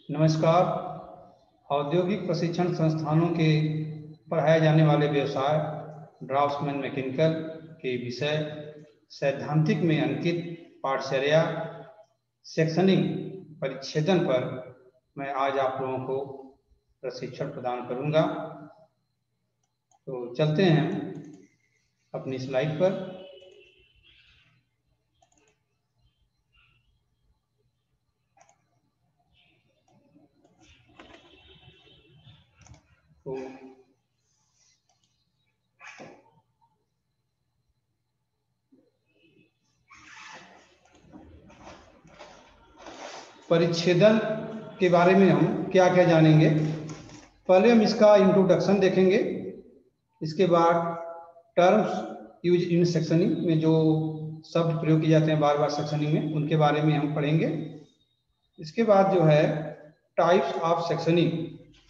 नमस्कार। औद्योगिक प्रशिक्षण संस्थानों के पढ़ाए जाने वाले व्यवसाय ड्राफ्ट्समैन मैकेनिकल के विषय सैद्धांतिक में अंकित पाठचर्या सेक्शनिंग परिच्छेदन पर मैं आज आप लोगों को प्रशिक्षण प्रदान करूंगा। तो चलते हैं अपनी स्लाइड पर। तो परिच्छेदन के बारे में हम क्या क्या जानेंगे। पहले हम इसका इंट्रोडक्शन देखेंगे, इसके बाद टर्म्स यूज इन सेक्शनिंग में जो शब्द प्रयोग किए जाते हैं बार बार सेक्शनिंग में, उनके बारे में हम पढ़ेंगे। इसके बाद जो है टाइप्स ऑफ सेक्शनिंग,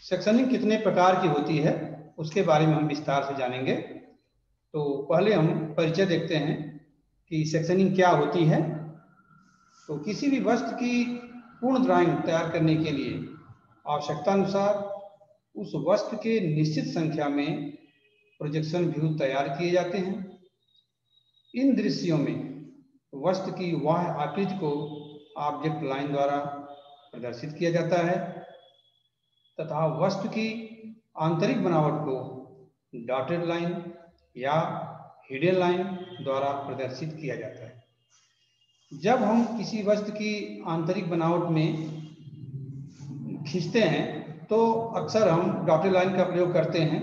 सेक्शनिंग कितने प्रकार की होती है उसके बारे में हम विस्तार से जानेंगे। तो पहले हम परिचय देखते हैं कि सेक्शनिंग क्या होती है। तो किसी भी वस्तु की पूर्ण ड्राइंग तैयार करने के लिए आवश्यकता अनुसार उस वस्तु के निश्चित संख्या में प्रोजेक्शन व्यू तैयार किए जाते हैं। इन दृश्यों में वस्तु की बाह्य आकृति को ऑब्जेक्ट लाइन द्वारा प्रदर्शित किया जाता है तथा वस्तु की आंतरिक बनावट को डॉटेड लाइन या हिडन लाइन द्वारा प्रदर्शित किया जाता है। जब हम किसी वस्तु की आंतरिक बनावट में खींचते हैं तो अक्सर हम डॉटेड लाइन का प्रयोग करते हैं,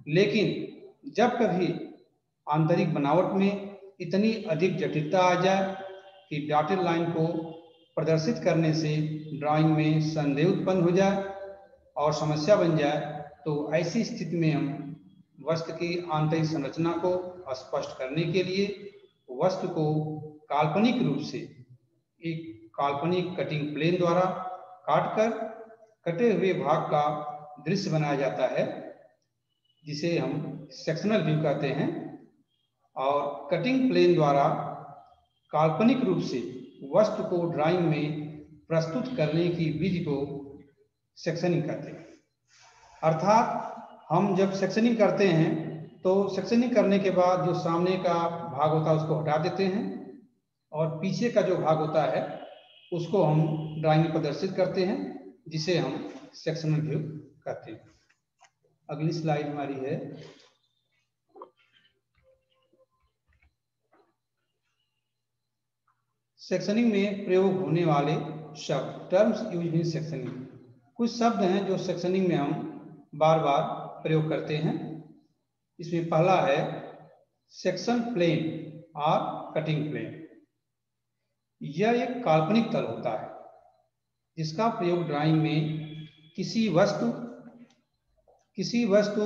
लेकिन जब कभी आंतरिक बनावट में इतनी अधिक जटिलता आ जाए कि डॉटेड लाइन को प्रदर्शित करने से ड्राइंग में संदेह उत्पन्न हो जाए और समस्या बन जाए, तो ऐसी स्थिति में हम वस्तु की आंतरिक संरचना को स्पष्ट करने के लिए वस्तु को काल्पनिक रूप से एक काल्पनिक कटिंग प्लेन द्वारा काटकर कटे हुए भाग का दृश्य बनाया जाता है, जिसे हम सेक्शनल व्यू कहते हैं। और कटिंग प्लेन द्वारा काल्पनिक रूप से वस्तु को ड्राइंग में प्रस्तुत करने की विधि को सेक्शनिंग कहते हैं। अर्थात हम जब सेक्शनिंग करते हैं तो सेक्शनिंग करने के बाद जो सामने का भाग होता है उसको हटा देते हैं और पीछे का जो भाग होता है उसको हम ड्राइंग में प्रदर्शित करते हैं, जिसे हम सेक्शनल व्यू कहते हैं। अगली स्लाइड हमारी है सेक्शनिंग में प्रयोग होने वाले शब्द, टर्म्स यूज इन सेक्शनिंग। कुछ शब्द हैं जो सेक्शनिंग में हम बार बार प्रयोग करते हैं। इसमें पहला है सेक्शन प्लेन और कटिंग प्लेन। यह एक काल्पनिक तल होता है जिसका प्रयोग ड्राइंग में किसी वस्तु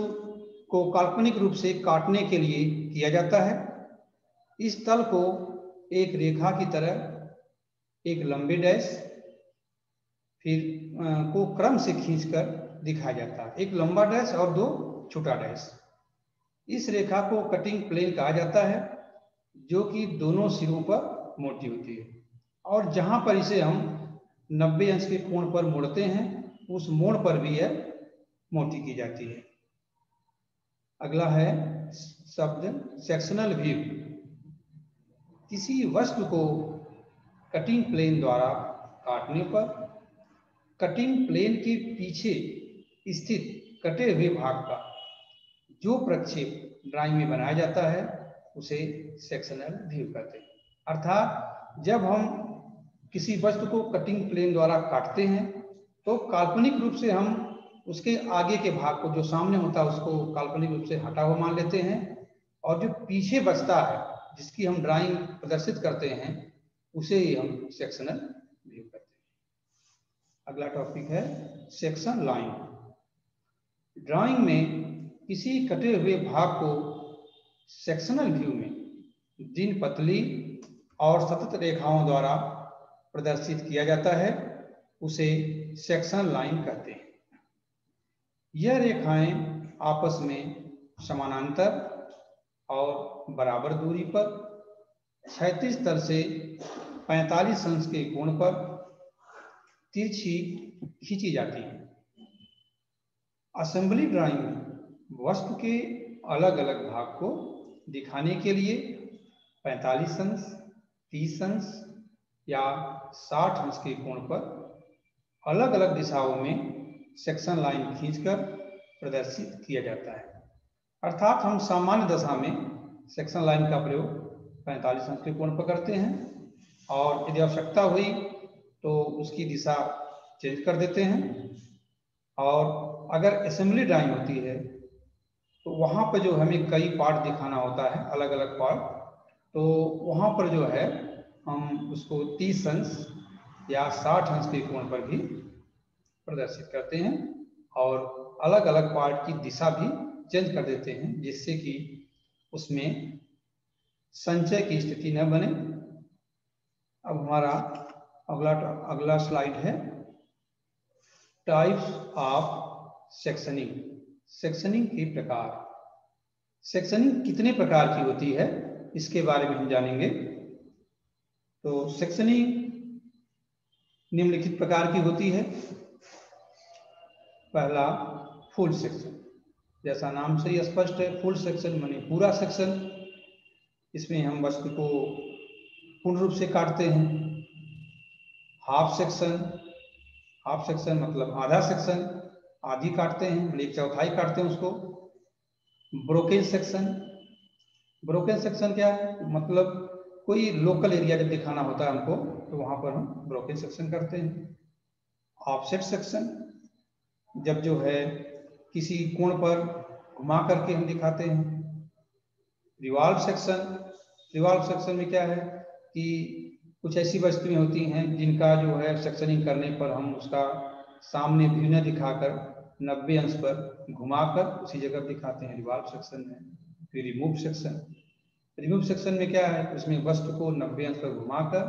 को काल्पनिक रूप से काटने के लिए किया जाता है। इस तल को एक रेखा की तरह एक लंबे डैश फिर को क्रम से खींचकर दिखाया जाता है, एक लंबा डैश और दो छोटा डैश। इस रेखा को कटिंग प्लेन कहा जाता है, जो कि दोनों सिरों पर मोटी होती है और जहां पर इसे हम 90 अंश के कोण पर मोड़ते हैं उस मोड़ पर भी यह मोटी की जाती है। अगला है शब्द सेक्शनल व्यू। किसी वस्तु को कटिंग प्लेन द्वारा काटने पर कटिंग प्लेन के पीछे स्थित कटे हुए भाग का जो प्रक्षेप ड्राइंग में बनाया जाता है उसे सेक्शनल व्यू कहते हैं। अर्थात जब हम किसी वस्तु को कटिंग प्लेन द्वारा काटते हैं तो काल्पनिक रूप से हम उसके आगे के भाग को, जो सामने होता है, उसको काल्पनिक रूप से हटा हुआ मान लेते हैं और जो पीछे बचता है जिसकी हम ड्राइंग प्रदर्शित करते हैं उसे ही हम सेक्शनल व्यू कहते हैं। अगला टॉपिक है सेक्शन लाइन। ड्राइंग में किसी कटे हुए भाग को सेक्शनल व्यू में दिन पतली और सतत रेखाओं द्वारा प्रदर्शित किया जाता है, उसे सेक्शन लाइन कहते हैं। यह रेखाएं आपस में समानांतर और बराबर दूरी पर क्षैतिज तल से 45 अंश के कोण पर तिरछी खींची जाती है। असेंबली ड्राइंग में वस्तु के अलग अलग भाग को दिखाने के लिए 45 अंश, 30 अंश या 60 अंश के कोण पर अलग अलग दिशाओं में सेक्शन लाइन खींचकर प्रदर्शित किया जाता है। अर्थात हम सामान्य दशा में सेक्शन लाइन का प्रयोग 45 अंश के कोण पर करते हैं और यदि आवश्यकता हुई तो उसकी दिशा चेंज कर देते हैं। और अगर असेंबली ड्राइंग होती है तो वहाँ पर जो हमें कई पार्ट दिखाना होता है, अलग अलग पार्ट, तो वहाँ पर जो है हम उसको 30 अंश या 60 अंश के कोण पर भी प्रदर्शित करते हैं और अलग अलग पार्ट की दिशा भी चेंज कर देते हैं, जिससे कि उसमें संचय की स्थिति न बने। अब हमारा अगला स्लाइड है टाइप्स ऑफ सेक्शनिंग। सेक्शनिंग के प्रकार। सेक्शनिंग कितने प्रकार की होती है इसके बारे में हम जानेंगे। तो सेक्शनिंग निम्नलिखित प्रकार की होती है। पहला, फुल सेक्शन। जैसा नाम से ही स्पष्ट है, फुल सेक्शन माने पूरा सेक्शन। इसमें हम वस्तु को पूर्ण रूप से काटते हैं। हाफ सेक्शन, हाफ सेक्शन मतलब आधा सेक्शन, आधी काटते हैं, मतलब 1/4 काटते हैं उसको। ब्रोकेन सेक्शन, ब्रोकेन सेक्शन क्या है, मतलब कोई लोकल एरिया जब दिखाना होता है हमको तो वहां पर हम ब्रोकेन सेक्शन करते हैं। ऑफसेट सेक्शन, जब जो है किसी कोण पर घुमा करके हम दिखाते हैं। रिवॉल्व सेक्शन, रिवॉल्व सेक्शन में क्या है कि कुछ ऐसी वस्तुएं होती हैं जिनका जो है सेक्शनिंग करने पर हम उसका सामने व्यू न दिखाकर 90 अंश पर घुमाकर उसी जगह दिखाते हैं, रिवॉल्व सेक्शन में। फिर रिमूव सेक्शन, रिमूव सेक्शन में क्या है, उसमें वस्तु को 90 अंश पर घुमाकर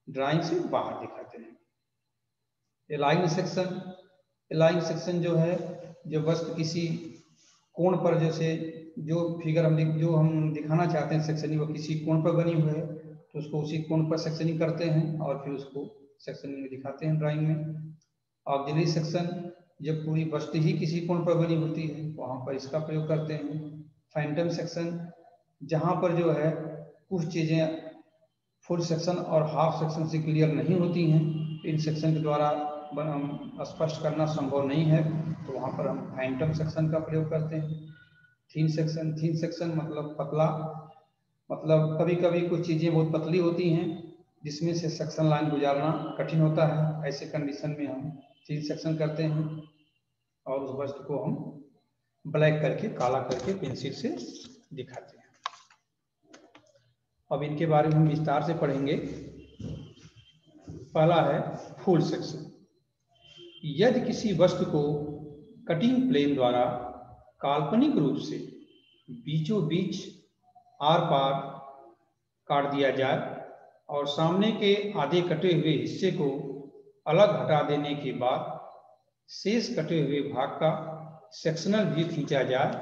ड्राइंग से बाहर दिखाते हैं। अलाइन सेक्शन, अलाइन सेक्शन जो है, जब वस्तु किसी कोण पर, जैसे जो फिगर हम दिखाना चाहते हैं सेक्शनिंग, वो किसी कोण पर बनी हुई है तो उसको उसी कोण पर सेक्शनिंग करते हैं और फिर उसको सेक्शनिंग में दिखाते हैं ड्राइंग में। ऑक्सिलरी सेक्शन, जब पूरी वस्तु ही किसी कोण पर बनी होती है वहां पर इसका प्रयोग करते हैं। फैंटम सेक्शन, जहां पर जो है कुछ चीजें फुल सेक्शन और हाफ सेक्शन से क्लियर नहीं होती हैं, इन सेक्शन के द्वारा स्पष्ट करना संभव नहीं है, तो वहां पर हम फैंटम सेक्शन का प्रयोग करते हैं। थीन सेक्शन, थीन सेक्शन मतलब पतला, मतलब कभी कभी कुछ चीजें बहुत पतली होती हैं जिसमें से सेक्शन लाइन गुजारना कठिन होता है, ऐसे कंडीशन में हम थीन सेक्शन करते हैं और उस वस्तु को हम ब्लैक करके, काला करके पेंसिल से दिखाते हैं। अब इनके बारे में हम विस्तार से पढ़ेंगे। पहला है फुल सेक्शन। यदि किसी वस्तु को कटिंग प्लेन द्वारा काल्पनिक रूप से बीचों बीच आर पार काट दिया जाए और सामने के आधे कटे हुए हिस्से को अलग हटा देने के बाद शेष कटे हुए भाग का सेक्शनल व्यू खींचा जाए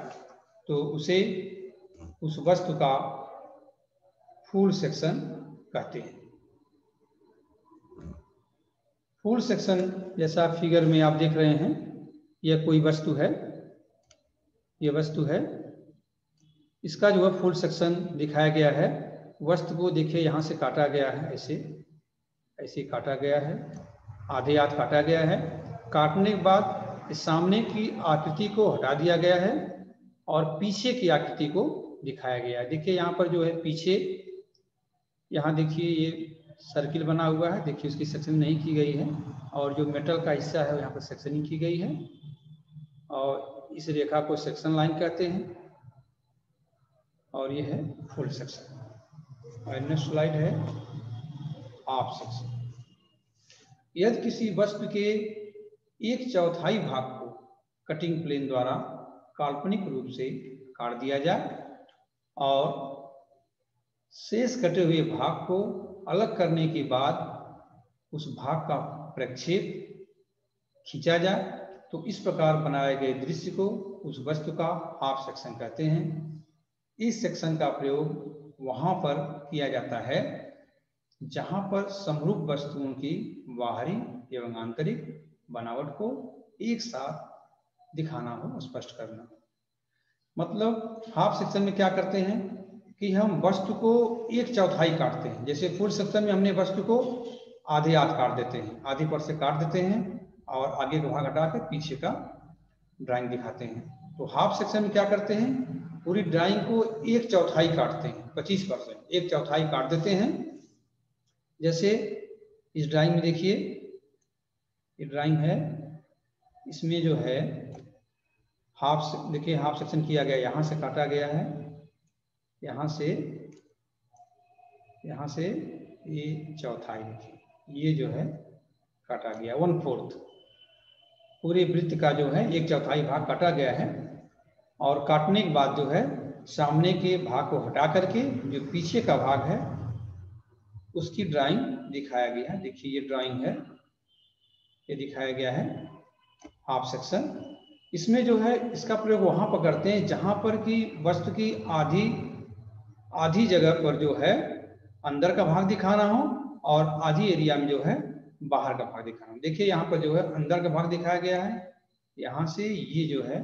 तो उसे उस वस्तु का फुल सेक्शन कहते हैं। फुल सेक्शन जैसा फिगर में आप देख रहे हैं, यह कोई वस्तु है, यह वस्तु है, इसका जो है फुल सेक्शन दिखाया गया है। वस्तु को देखिए यहाँ से काटा गया है, ऐसे ऐसे काटा गया है, आधे हाथ काटा गया है। काटने के बाद इस सामने की आकृति को हटा दिया गया है और पीछे की आकृति को दिखाया गया है। देखिए यहाँ पर जो है पीछे, यहाँ देखिए ये सर्किल बना हुआ है, देखिए उसकी सेक्शनिंग नहीं की गई है और जो मेटल का हिस्सा है यहाँ पर सेक्शनिंग की गई है और इस रेखा को सेक्शन लाइन कहते हैं और ये है फुल सेक्शन। और नेक्स्ट स्लाइड है हाफ सेक्शन। यदि किसी वस्तु के 1/4 भाग को कटिंग प्लेन द्वारा काल्पनिक रूप से काट दिया जाए और शेष कटे हुए भाग को अलग करने के बाद उस भाग का प्रक्षेप खींचा जाए तो इस प्रकार बनाए गए दृश्य को उस वस्तु का हाफ सेक्शन कहते हैं। इस सेक्शन का प्रयोग वहां पर किया जाता है जहां पर समरूप वस्तुओं की बाहरी एवं आंतरिक बनावट को एक साथ दिखाना हो, स्पष्ट करना। मतलब हाफ सेक्शन में क्या करते हैं कि हम वस्तु को एक चौथाई काटते हैं। जैसे फुल सेक्शन में हमने वस्तु को आधे आध काट देते हैं, आधी पर से काट देते हैं और आगे का भाग हटा के पीछे का ड्राइंग दिखाते हैं। तो हाफ सेक्शन में क्या करते हैं, पूरी ड्राइंग को एक चौथाई काटते हैं, 25%, एक चौथाई काट देते हैं। जैसे इस ड्राइंग में देखिए, ये ड्राइंग है, इसमें जो है देखिए हाफ सेक्शन किया गया, यहाँ से काटा गया है, यहाँ से ये चौथाई, देखिए ये जो है काटा गया, 1/4 पूरे वृत्त का जो है एक चौथाई भाग काटा गया है। और काटने के बाद जो है सामने के भाग को हटा करके जो पीछे का भाग है उसकी ड्राइंग दिखाया गया है। देखिए ये ड्राइंग है, ये दिखाया गया है हाफ सेक्शन। इसमें जो है इसका प्रयोग वहां पर करते हैं जहां पर कि वस्तु की आधी जगह पर जो है अंदर का भाग दिखाना हो और आधी एरिया में जो है बाहर का भाग दिखाना हो। देखिए यहाँ पर जो है अंदर का भाग दिखाया गया है, यहाँ से ये जो है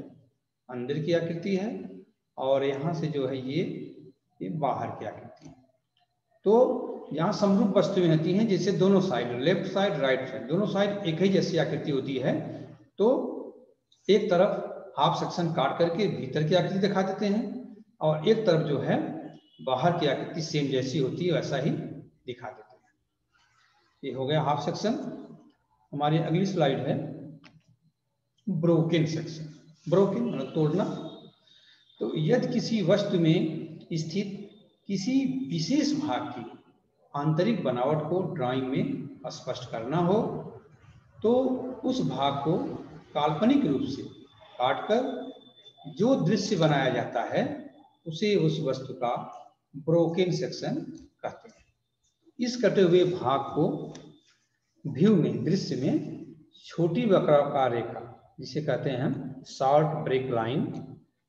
अंदर की आकृति है और यहाँ से जो है ये बाहर की आकृति है। तो यहाँ समरूप वस्तुएं होती हैं, जैसे दोनों side, left side right side, दोनों साइड एक ही जैसी आकृति होती है। तो एक तरफ हाफ सेक्शन काट करके भीतर की आकृति दिखा देते हैं और एक तरफ जो है बाहर की आकृति सेम जैसी होती है वैसा ही दिखा देते हैं। ये हो गया हाफ सेक्शन। हमारी अगली स्लाइड है ब्रोकन सेक्शन। ब्रोकन मतलब तोड़ना। तो यदि किसी वस्तु में स्थित किसी विशेष भाग की आंतरिक बनावट को ड्राइंग में स्पष्ट करना हो तो उस भाग को काल्पनिक रूप से काटकर जो दृश्य बनाया जाता है उसे उस वस्तु का ब्रोकन सेक्शन कहते हैं। इस कटे हुए भाग को व्यू में, दृश्य में छोटी वक्राकार रेखा जिसे कहते हैं हम शॉर्ट ब्रेक लाइन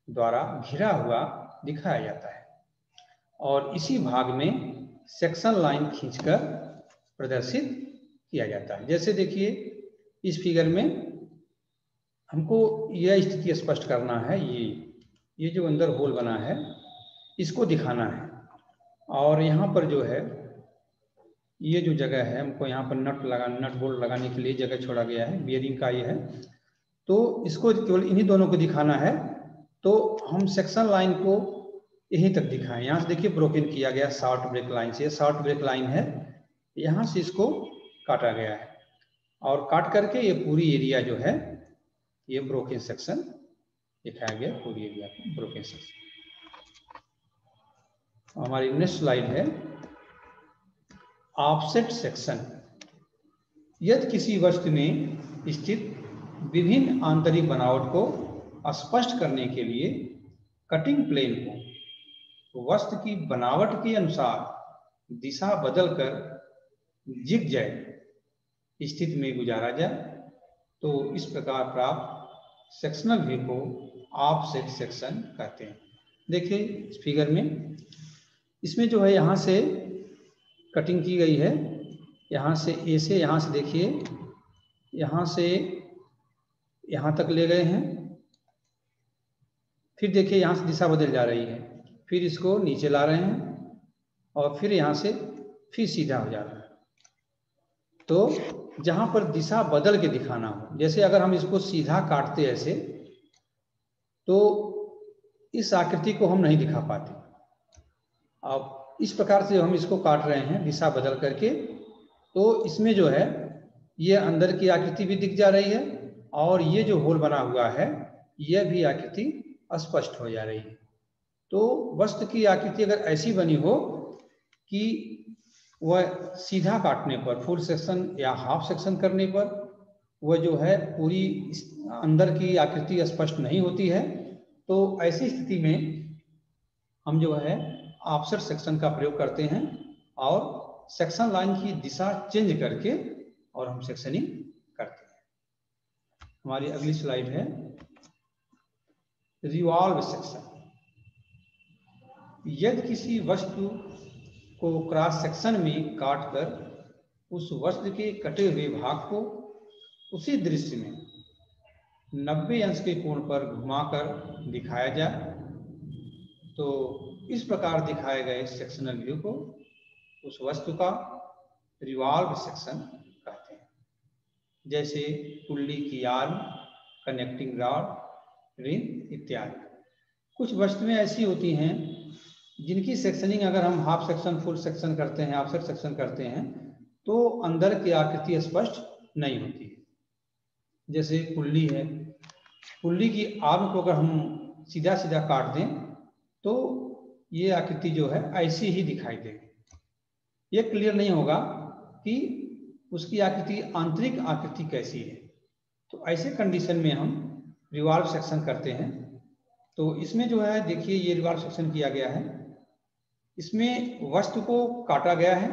द्वारा घिरा हुआ दिखाया जाता है और इसी भाग में सेक्शन लाइन खींचकर प्रदर्शित किया जाता है। जैसे देखिए इस फिगर में हमको यह स्थिति स्पष्ट करना है, ये जो अंदर होल बना है इसको दिखाना है और यहाँ पर जो है ये जो जगह है हमको यहाँ पर नट बोल्ट लगाने के लिए जगह छोड़ा गया है, बियरिंग का ये है। तो इसको केवल इन्हीं दोनों को दिखाना है तो हम सेक्शन लाइन को यहीं तक दिखाएं। यहाँ से देखिए ब्रोकन किया गया शॉर्ट ब्रेक लाइन से, शॉर्ट ब्रेक लाइन है, यहाँ से इसको काटा गया है और काट करके ये पूरी एरिया जो है ये ब्रोकन सेक्शन दिखाया गया, पूरी एरिया को ब्रोकन सेक्शन। हमारी नेक्स्ट स्लाइड है ऑफसेट सेक्शन। यदि किसी वस्तु में स्थित विभिन्न आंतरिक बनावट को स्पष्ट करने के लिए कटिंग प्लेन को वस्तु की बनावट के अनुसार दिशा बदलकर जिगजैग स्थिति में गुजारा जाए तो इस प्रकार प्राप्त सेक्शनल व्यू को ऑफसेट सेक्शन कहते हैं। देखिए इस फिगर में, इसमें जो है यहाँ से कटिंग की गई है, यहाँ से ए से, यहाँ से देखिए यहाँ से यहाँ तक ले गए हैं, फिर देखिए यहाँ से दिशा बदल जा रही है, फिर इसको नीचे ला रहे हैं और फिर यहाँ से फिर सीधा हो जा रहा है। तो जहाँ पर दिशा बदल के दिखाना हो, जैसे अगर हम इसको सीधा काटते ऐसे तो इस आकृति को हम नहीं दिखा पाते। अब इस प्रकार से हम इसको काट रहे हैं दिशा बदल करके, तो इसमें जो है ये अंदर की आकृति भी दिख जा रही है और ये जो होल बना हुआ है यह भी आकृति स्पष्ट हो जा रही है। तो वस्तु की आकृति अगर ऐसी बनी हो कि वह सीधा काटने पर, फुल सेक्शन या हाफ सेक्शन करने पर वह जो है पूरी अंदर की आकृति स्पष्ट नहीं होती है, तो ऐसी स्थिति में हम जो है ऑफसेट सेक्शन का प्रयोग करते हैं और सेक्शन लाइन की दिशा चेंज करके और हम सेक्शनिंग करते हैं। हमारी अगली स्लाइड है रिवॉल्व सेक्शन। यदि किसी वस्तु को क्रॉस सेक्शन में काटकर उस वस्त्र के कटे हुए भाग को उसी दृश्य में 90 अंश के कोण पर घुमाकर दिखाया जाए। तो इस प्रकार दिखाए गए सेक्शनल व्यू को उस वस्तु का रिवॉल्व सेक्शन कहते हैं। जैसे पुल्ली की आर्म, कनेक्टिंग रॉड, रिंग इत्यादि। कुछ वस्तुएं ऐसी होती हैं जिनकी सेक्शनिंग अगर हम हाफ सेक्शन, फुल सेक्शन करते हैं, ऑफसेट सेक्शन करते हैं तो अंदर की आकृति स्पष्ट नहीं होती है। जैसे पुल्ली है, पुल्ली की आर्म को अगर हम सीधा सीधा काट दें तो ये आकृति जो है ऐसी ही दिखाई देगी। ये क्लियर नहीं होगा कि उसकी आकृति, आंतरिक आकृति कैसी है। तो ऐसे कंडीशन में हम रिवॉल्व सेक्शन करते हैं। तो इसमें जो है देखिए, ये रिवॉल्व सेक्शन किया गया है। इसमें वस्तु को काटा गया है,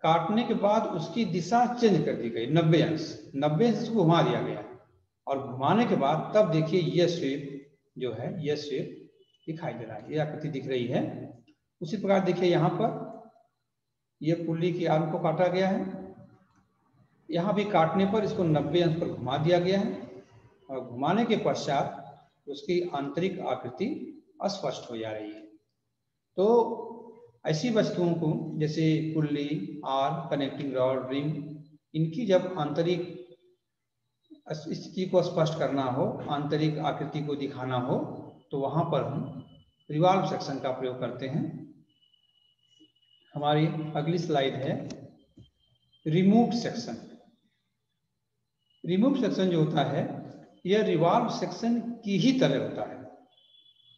काटने के बाद उसकी दिशा चेंज कर दी गई 90 अंश, 90 अंश को घुमा दिया गया है। और घुमाने के बाद तब देखिए ये शेप जो है, ये शेप दिखाई दे रहा है, ये आकृति दिख रही है। उसी प्रकार देखिए यहाँ पर ये पुल्ली की आर्म को काटा गया है, यहाँ भी काटने पर इसको 90 अंश पर घुमा दिया गया है और घुमाने के पश्चात उसकी आंतरिक आकृति अस्पष्ट हो जा रही है। तो ऐसी वस्तुओं को जैसे pulley, arm, connecting rod, ring, इनकी जब आंतरिक स्थिति को स्पष्ट करना हो, आंतरिक आकृति को दिखाना हो, तो वहां पर हम रिवॉल्व सेक्शन का प्रयोग करते हैं। हमारी अगली स्लाइड है रिमूव सेक्शन। रिमूव सेक्शन जो होता है यह रिवॉल्व सेक्शन की ही तरह होता है।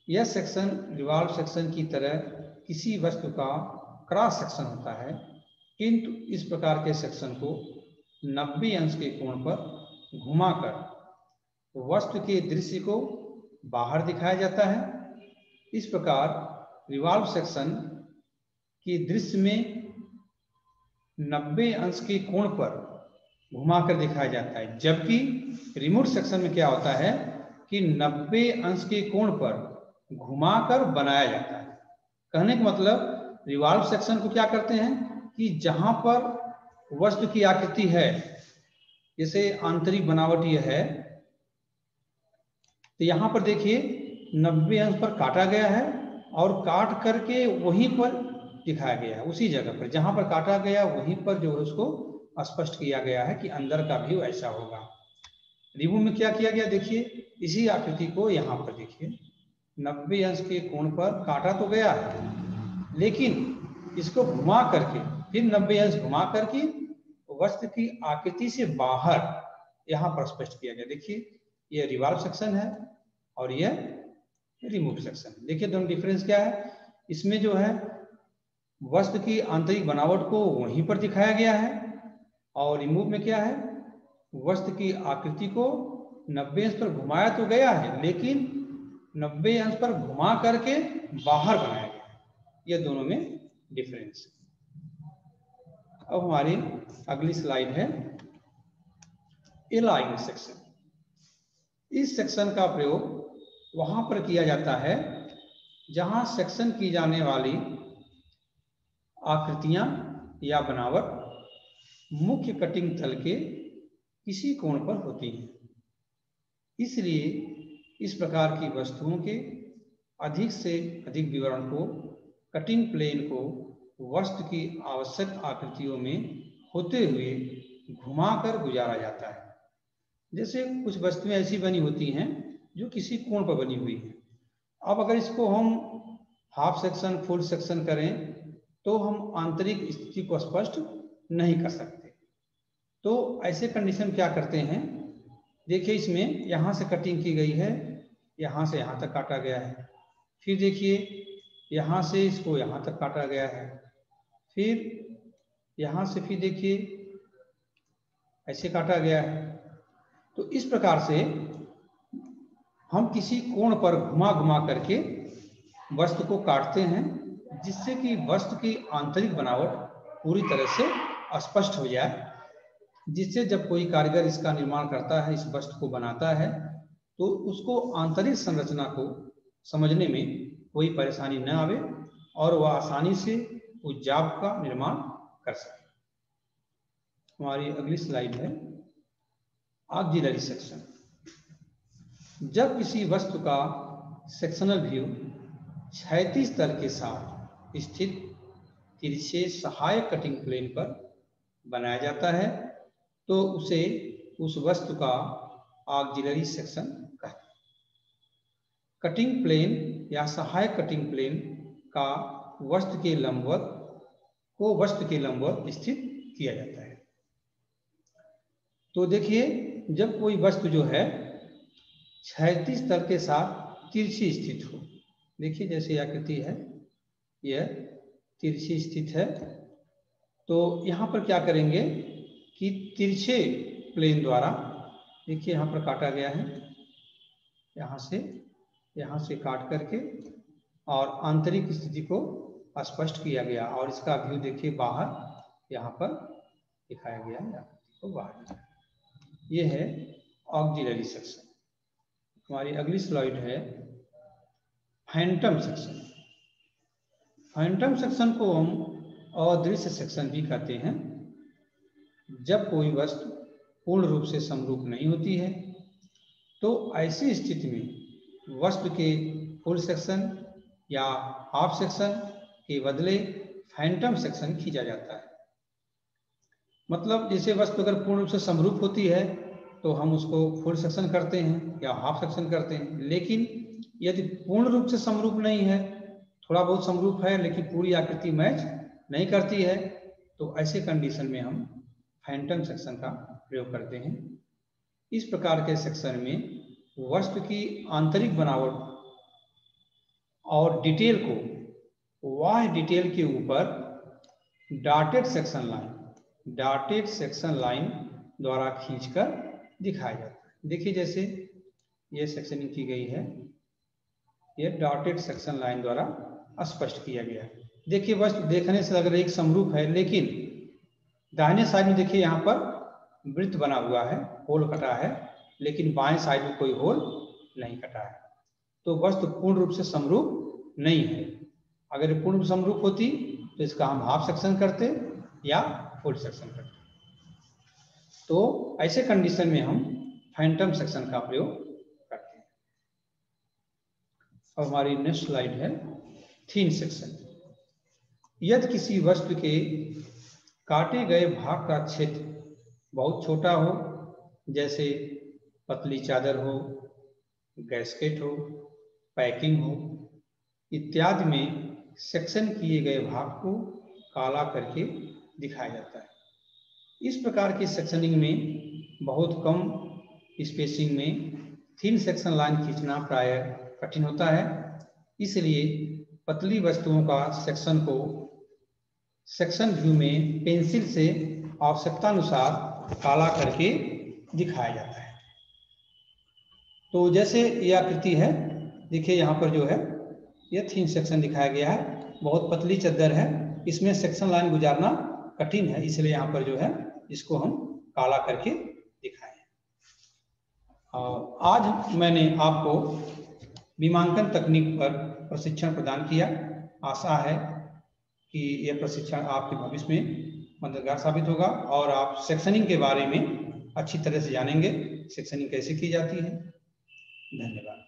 यह सेक्शन रिवॉल्व सेक्शन की तरह किसी वस्तु का क्रॉस सेक्शन होता है, किंतु इस प्रकार के सेक्शन को 90 अंश के कोण पर घुमाकर वस्तु के दृश्य को बाहर दिखाया जाता है। इस प्रकार रिवॉल्व सेक्शन के दृश्य में 90 अंश के कोण पर घुमाकर दिखाया जाता है, जबकि रिमूव सेक्शन में क्या होता है कि 90 अंश के कोण पर घुमाकर बनाया जाता है। कहने का मतलब रिवॉल्व सेक्शन को क्या करते हैं कि जहां पर वस्तु की आकृति है, जैसे आंतरिक बनावट यह है, तो यहां पर देखिए 90 अंश पर काटा गया है और काट करके वहीं पर दिखाया गया है, उसी जगह पर जहां पर काटा गया वहीं पर जो है उसको स्पष्ट किया गया है कि अंदर का व्यू ऐसा होगा। रिमूव में क्या किया गया, देखिए इसी आकृति को यहाँ पर देखिए 90 अंश के कोण पर काटा तो गया है, लेकिन इसको घुमा करके फिर 90 अंश घुमा करके वस्तु की आकृति से बाहर यहाँ पर स्पष्ट किया गया। देखिए ये रिवॉल्व सेक्शन है और यह रिमूव सेक्शन। देखिए दोनों डिफरेंस क्या है। इसमें जो है वस्तु की आंतरिक बनावट को वहीं पर दिखाया गया है और रिमूव में क्या है, वस्तु की आकृति को 90 अंश पर घुमाया तो गया है, लेकिन 90 अंश पर घुमा करके बाहर बनाया गया है। ये दोनों में डिफरेंस। अब हमारी अगली स्लाइड है अलाइन सेक्शन। इस सेक्शन का प्रयोग वहां पर किया जाता है जहां सेक्शन की जाने वाली आकृतियां या बनावट मुख्य कटिंग तल के किसी कोण पर होती हैं। इसलिए इस प्रकार की वस्तुओं के अधिक से अधिक विवरण को कटिंग प्लेन को वस्तु की आवश्यक आकृतियों में होते हुए घुमाकर गुजारा जाता है। जैसे कुछ वस्तुएं ऐसी बनी होती हैं जो किसी कोण पर बनी हुई है। अब अगर इसको हम हाफ सेक्शन, फुल सेक्शन करें तो हम आंतरिक स्थिति को स्पष्ट नहीं कर सकते। तो ऐसे कंडीशन क्या करते हैं, देखिए इसमें यहाँ से कटिंग की गई है, यहाँ से यहाँ तक काटा गया है, फिर देखिए यहाँ से इसको यहाँ तक काटा गया है, फिर यहाँ से फिर देखिए ऐसे काटा गया है। तो इस प्रकार से हम किसी कोण पर घुमा घुमा करके वस्तु को काटते हैं, जिससे कि वस्तु की आंतरिक बनावट पूरी तरह से स्पष्ट हो जाए, जिससे जब कोई कारीगर इसका निर्माण करता है, इस वस्तु को बनाता है, तो उसको आंतरिक संरचना को समझने में कोई परेशानी न आवे और वह आसानी से उस जाब का निर्माण कर सके। हमारी अगली स्लाइड है ऑक्सिलरी सेक्शन। जब किसी वस्तु का सेक्शनल व्यू क्षैतिज तल के साथ स्थित तिरछे सहायक कटिंग प्लेन पर बनाया जाता है तो उसे उस वस्तु का ऑक्सिलरी सेक्शन कहते हैं। कटिंग प्लेन या सहायक कटिंग प्लेन का वस्तु के लंबवत स्थित किया जाता है। तो देखिए, जब कोई वस्तु जो है क्षैतिज तल के साथ तिरछी स्थित हो, देखिए जैसे आकृति है यह तिरछी स्थित है, तो यहाँ पर क्या करेंगे कि तिरछे प्लेन द्वारा, देखिए यहाँ पर काटा गया है, यहाँ से काट करके और आंतरिक स्थिति को स्पष्ट किया गया और इसका व्यू देखिए बाहर यहाँ पर दिखाया गया है, आकृति को बाहर। ये है ऑक्सिलरी सेक्शन। हमारी अगली स्लाइड है फैंटम सेक्शन। फैंटम सेक्शन को हम अदृश्य सेक्शन भी कहते हैं। जब कोई वस्तु पूर्ण रूप से समरूप नहीं होती है तो ऐसी स्थिति में वस्तु के फुल सेक्शन या हाफ सेक्शन के बदले फैंटम सेक्शन खींचा जाता है। मतलब जैसे वस्तु अगर पूर्ण रूप से समरूप होती है तो हम उसको फुल सेक्शन करते हैं या हाफ सेक्शन करते हैं, लेकिन यदि पूर्ण रूप से समरूप नहीं है, थोड़ा बहुत समरूप है लेकिन पूरी आकृति मैच नहीं करती है, तो ऐसे कंडीशन में हम फैंटम सेक्शन का प्रयोग करते हैं। इस प्रकार के सेक्शन में वस्तु की आंतरिक बनावट और डिटेल को वह डिटेल के ऊपर डॉटेड सेक्शन लाइन द्वारा खींचकर दिखाया जाता है। देखिए जैसे ये सेक्शनिंग की गई है, यह डॉटेड सेक्शन लाइन द्वारा स्पष्ट किया गया है। देखिए वस्तु देखने से लग रहा है एक समरूप है, लेकिन दाहिने साइड में देखिए यहाँ पर वृत्त बना हुआ है, होल कटा है, लेकिन बाएं साइड में कोई होल नहीं कटा है, तो वस्तु पूर्ण रूप से समरूप नहीं है। अगर पूर्ण समरूप होती तो इसका हम हाफ सेक्शन करते या फुल सेक्शन करते। तो ऐसे कंडीशन में हम फैंटम सेक्शन का प्रयोग करते हैं। अब हमारी नेक्स्ट स्लाइड है थिन सेक्शन। यदि किसी वस्तु के काटे गए भाग का क्षेत्र बहुत छोटा हो, जैसे पतली चादर हो, गैस्केट हो, पैकिंग हो इत्यादि में सेक्शन किए गए भाग को काला करके दिखाया जाता है। इस प्रकार की सेक्शनिंग में बहुत कम स्पेसिंग में थिन सेक्शन लाइन खींचना प्रायः कठिन होता है, इसलिए पतली वस्तुओं का सेक्शन को सेक्शन व्यू में पेंसिल से आवश्यकतानुसार काला करके दिखाया जाता है। तो जैसे यह आकृति है, देखिए यहाँ पर जो है यह थिन सेक्शन दिखाया गया है, बहुत पतली चादर है, इसमें सेक्शन लाइन गुजारना कठिन है, इसलिए यहाँ पर जो है इसको हम काला करके दिखाए। आज मैंने आपको विमांकन तकनीक पर प्रशिक्षण प्रदान किया। आशा है कि यह प्रशिक्षण आपके भविष्य में मददगार साबित होगा और आप सेक्शनिंग के बारे में अच्छी तरह से जानेंगे, सेक्शनिंग कैसे की जाती है। धन्यवाद।